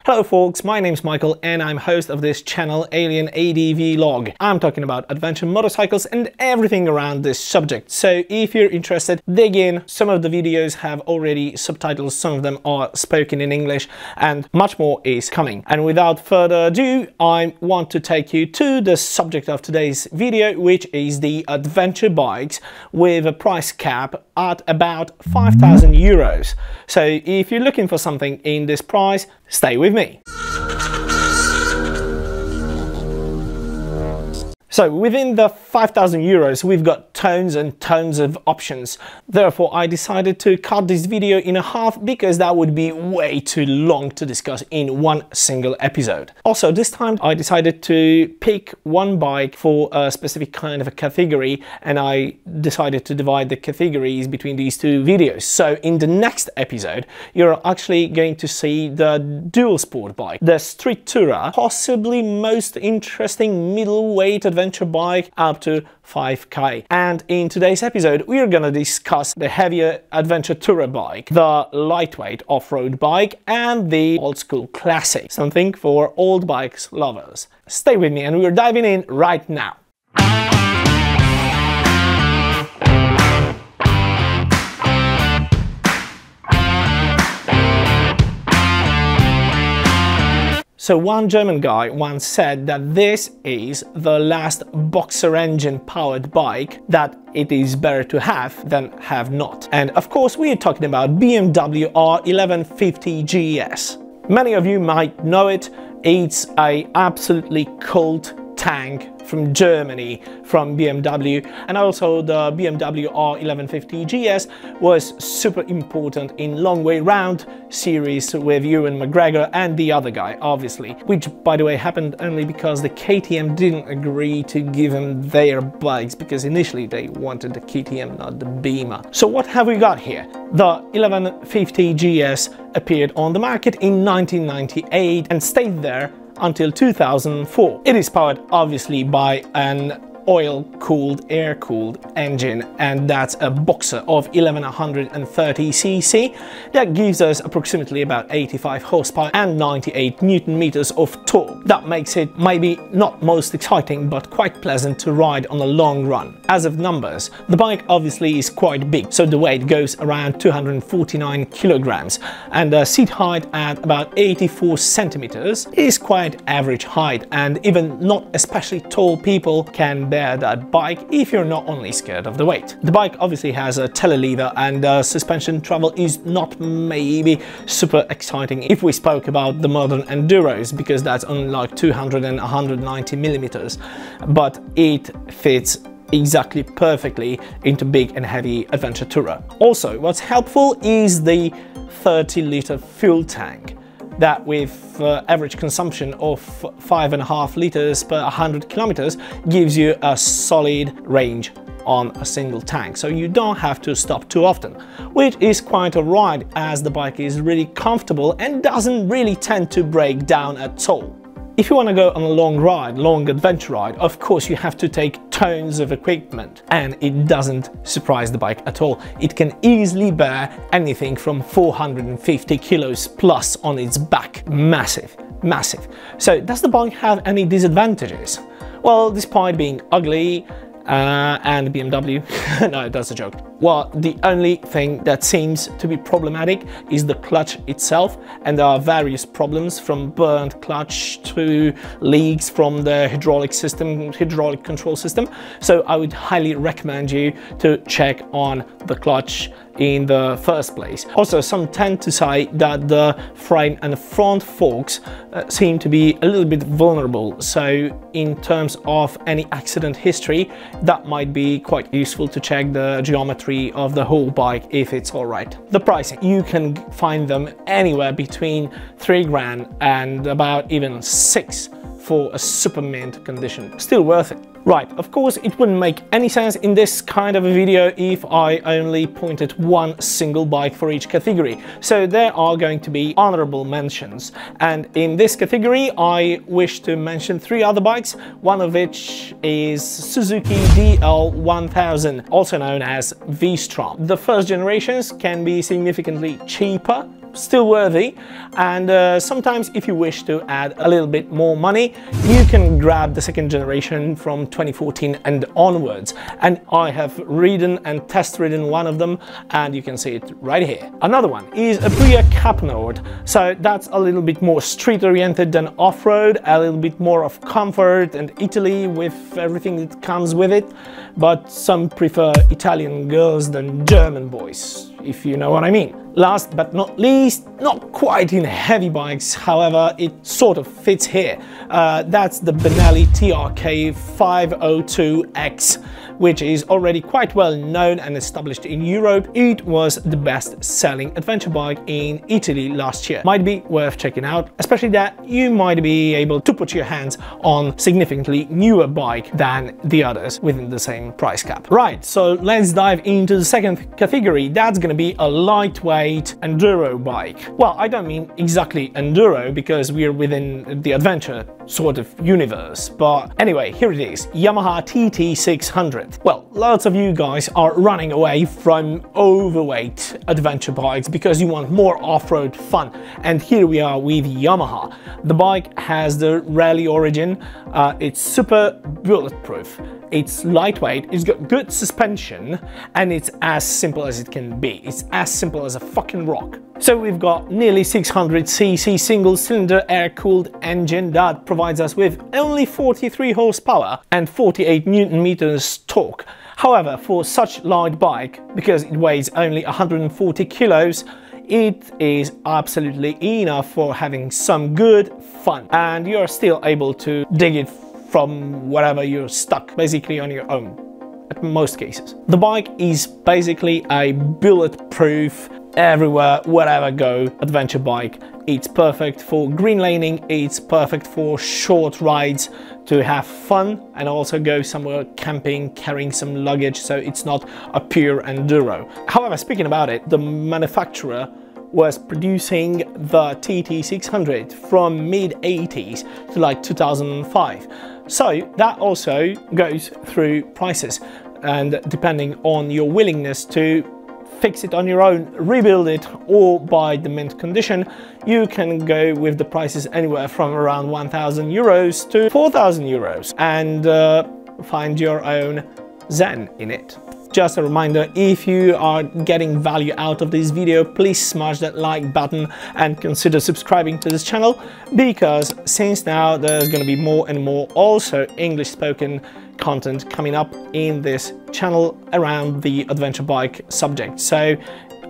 Hello folks, my name's Michael and I'm host of this channel Alien ADV Log. I'm talking about adventure motorcycles and everything around this subject. So if you're interested, dig in. Some of the videos have already subtitles, some of them are spoken in English and much more is coming. And without further ado, I want to take you to the subject of today's video, which is the adventure bikes with a price cap at about 5,000 euros. So if you're looking for something in this price, stay with me. So within the 5,000 euros, we've got tons and tons of options. Therefore, I decided to cut this video in half because that would be way too long to discuss in one single episode. Also, this time I decided to pick one bike for a specific kind of a category, and I decided to divide the categories between these two videos. So in the next episode, you're actually going to see the dual sport bike, the Street Tourer, possibly most interesting middleweight adventure bike up to 5k. And in today's episode we're gonna discuss the heavier adventure tourer bike, the lightweight off-road bike, and the old school classic, something for old bikes lovers. Stay with me and we're diving in right now. So one German guy once said that this is the last boxer engine powered bike that it is better to have than have not. And of course we're talking about BMW R1150GS. Many of you might know it. It's a absolutely cult tank from Germany, from BMW, and also the BMW R1150GS was super important in long way round series with Ewan McGregor and the other guy, obviously, which by the way happened only because the KTM didn't agree to give them their bikes, because initially they wanted the KTM, not the Beamer. So what have we got here? The 1150GS appeared on the market in 1998 and stayed there until 2004. It is powered obviously by an oil-cooled, air-cooled engine, and that's a boxer of 1130cc that gives us approximately about 85 horsepower and 98 newton meters of torque. That makes it maybe not most exciting but quite pleasant to ride on a long run. As of numbers, the bike obviously is quite big, so the weight goes around 249 kilograms, and the seat height at about 84 centimeters is quite average height, and even not especially tall people can bear that bike if you're not only scared of the weight. The bike obviously has a telelever, and suspension travel is not maybe super exciting if we spoke about the modern enduros, because that's only like 200 and 190 millimeters, but it fits exactly perfectly into big and heavy adventure tourer. Also, what's helpful is the 30-liter fuel tank that with average consumption of 5.5 liters per 100 kilometers gives you a solid range on a single tank, so you don't have to stop too often, which is quite a ride as the bike is really comfortable and doesn't really tend to break down at all. If you want to go on a long ride, long adventure ride, of course you have to take tons of equipment, and it doesn't surprise the bike at all. It can easily bear anything from 450 kilos plus on its back. Massive, massive. So does the bike have any disadvantages? Well, despite being ugly, and BMW, no, that's a joke. Well, the only thing that seems to be problematic is the clutch itself, and there are various problems from burnt clutch to leaks from the hydraulic control system. So I would highly recommend you to check on the clutch in the first place. Also, some tend to say that the frame and the front forks seem to be a little bit vulnerable, so in terms of any accident history, that might be quite useful to check the geometry of the whole bike if it's all right. The pricing, you can find them anywhere between 3 grand and about even 6 for a super mint condition. Still worth it. Right, of course it wouldn't make any sense in this kind of a video if I only pointed one single bike for each category. So there are going to be honorable mentions, and in this category I wish to mention 3 other bikes, one of which is Suzuki DL1000, also known as V-Strom. The first generations can be significantly cheaper still worthy. And sometimes if you wish to add a little bit more money, you can grab the second generation from 2014 and onwards. And I have ridden and test ridden one of them, and you can see it right here. Another one is Aprilia Caponord. So that's a little bit more street oriented than off-road, a little bit more of comfort and Italy with everything that comes with it. But some prefer Italian girls than German boys, if you know what I mean. Last but not least, not quite in heavy bikes, however, it sort of fits here. That's the Benelli TRK 502X, which is already quite well known and established in Europe. It was the best-selling adventure bike in Italy last year. Might be worth checking out, especially that you might be able to put your hands on significantly newer bike than the others within the same price cap. Right, so let's dive into the second category. That's gonna be a lightweight enduro bike. Well, I don't mean exactly enduro because we're within the adventure sort of universe, but anyway, here it is, Yamaha TT 600. Well, lots of you guys are running away from overweight adventure bikes because you want more off-road fun, and here we are with Yamaha. The bike has the rally origin, it's super bulletproof, it's lightweight, it's got good suspension, and it's as simple as it can be. It's as simple as a fucking rock. So we've got nearly 600cc single-cylinder air-cooled engine that provides us with only 43 horsepower and 48 Nm torque. However, for such light bike, because it weighs only 140 kilos, it is absolutely enough for having some good fun, and you're still able to dig it from wherever you're stuck, basically on your own, at most cases. The bike is basically a bulletproof, everywhere, wherever go adventure bike. It's perfect for green laning, it's perfect for short rides to have fun and also go somewhere camping, carrying some luggage, so it's not a pure enduro. However, speaking about it, the manufacturer was producing the TT600 from mid-80s to like 2005. So that also goes through prices, and depending on your willingness to fix it on your own, rebuild it, or buy the mint condition, you can go with the prices anywhere from around 1,000 euros to 4,000 euros and find your own zen in it. Just a reminder, if you are getting value out of this video, please smash that like button and consider subscribing to this channel, because since now there's going to be more and more also English spoken content coming up in this channel around the adventure bike subject. So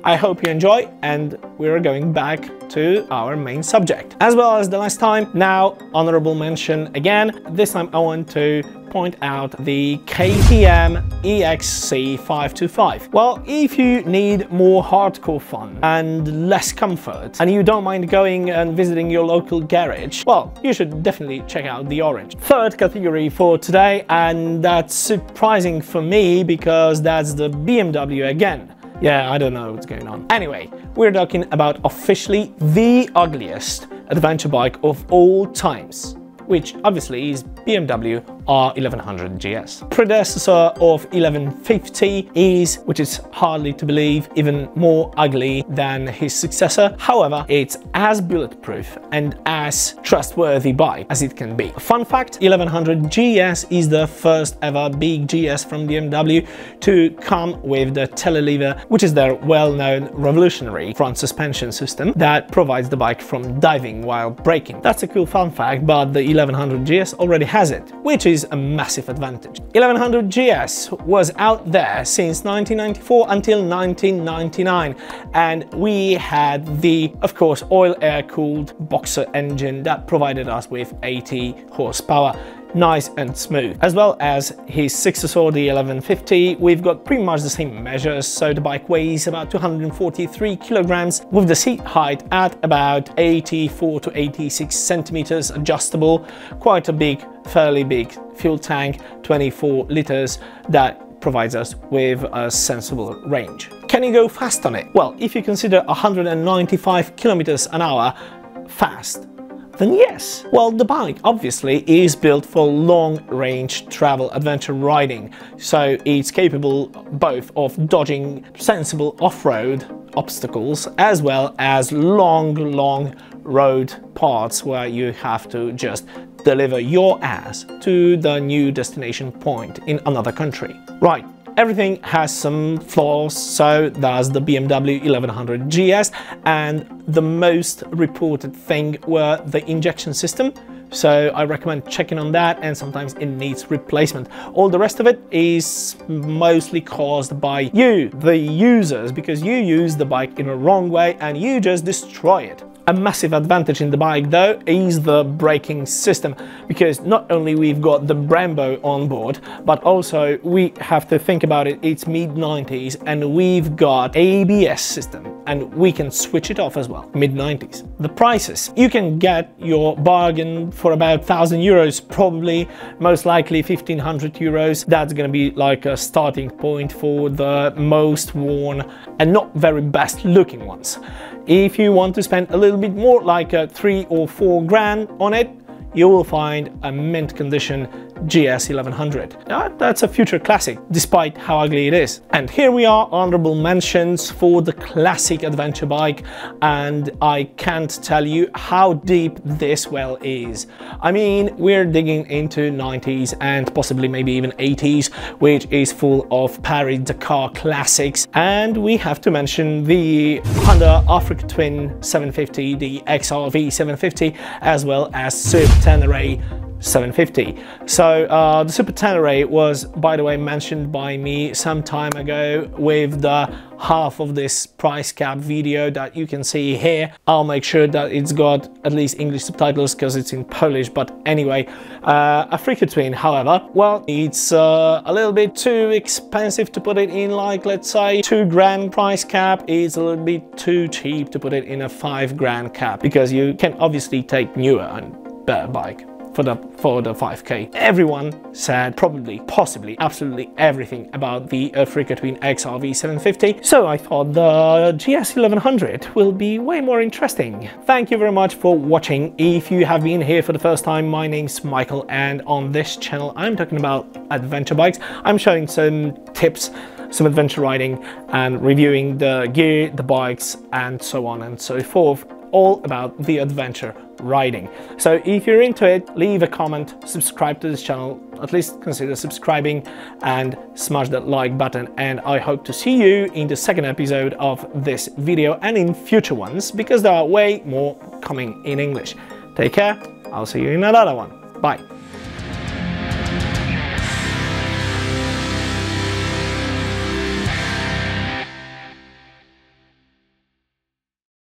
I hope you enjoy, and we're going back to our main subject. As well as the last time, now honorable mention again. This time I want to point out the KTM EXC 525. Well, if you need more hardcore fun and less comfort, and you don't mind going and visiting your local garage, well, you should definitely check out the orange. Third category for today, and that's surprising for me because that's the BMW again. Yeah, I don't know what's going on. Anyway, we're talking about officially the ugliest adventure bike of all times, which obviously is BMW R1150GS. Predecessor of 1150 is, which is hardly to believe, even more ugly than his successor. However, it's as bulletproof and as trustworthy bike as it can be. Fun fact, 1150GS is the first ever big GS from BMW to come with the telelever, which is their well-known revolutionary front suspension system that provides the bike from diving while braking. That's a cool fun fact, but the 1150GS already has it, which is a massive advantage. 1150GS was out there since 1994 until 1999, and we had the, of course, oil air-cooled boxer engine that provided us with 80 horsepower. Nice and smooth. As well as his successor, the 1150, we've got pretty much the same measures, so the bike weighs about 243 kilograms, with the seat height at about 84 to 86 centimeters adjustable. Quite a big, fairly big fuel tank, 24 liters, that provides us with a sensible range. Can you go fast on it? Well, if you consider 195 kilometers an hour fast, then yes. Well, the bike obviously is built for long-range travel adventure riding, so it's capable both of dodging sensible off-road obstacles, as well as long road parts where you have to just deliver your ass to the new destination point in another country. Right, everything has some flaws, so does the BMW 1100GS, and the most reported thing were the injection system. So I recommend checking on that, and sometimes it needs replacement. All the rest of it is mostly caused by you, the users, because you use the bike in a wrong way and you just destroy it. A massive advantage in the bike though is the braking system, because not only we've got the Brembo on board, but also we have to think about it, it's mid-90s and we've got ABS system and we can switch it off as well, mid-90s. The prices, you can get your bargain for about 1,000 euros, probably most likely 1,500 euros. That's gonna be like a starting point for the most worn and not very best looking ones. If you want to spend a little bit more, like 3 or 4 grand on it, you will find a mint condition GS 1100. That's a future classic, despite how ugly it is. And here we are, honorable mentions for the classic adventure bike, and I can't tell you how deep this well is. I mean, we're digging into 90s and possibly maybe even 80s, which is full of Paris Dakar classics, and we have to mention the Honda Africa Twin 750, the XRV 750, as well as Super Tenere 750. So the Super Tenere was, by the way, mentioned by me some time ago with the half of this price cap video that you can see here. I'll make sure that it's got at least English subtitles because it's in Polish, but anyway, Africa Twin, however, well, it's a little bit too expensive to put it in, like, let's say 2 grand price cap. It's a little bit too cheap to put it in a 5 grand cap, because you can obviously take newer and better bike for the 5K. Everyone said probably, possibly, absolutely everything about the Africa Twin XRV 750, so I thought the GS 1100 will be way more interesting. Thank you very much for watching. If you have been here for the first time, my name's Michael, and on this channel I'm talking about adventure bikes. I'm showing some tips, some adventure riding, and reviewing the gear, the bikes, and so on and so forth, all about the adventure riding. So if you're into it, leave a comment, subscribe to this channel, at least consider subscribing, and smash that like button, and I hope to see you in the second episode of this video and in future ones, because there are way more coming in English. Take care, I'll see you in another one. Bye.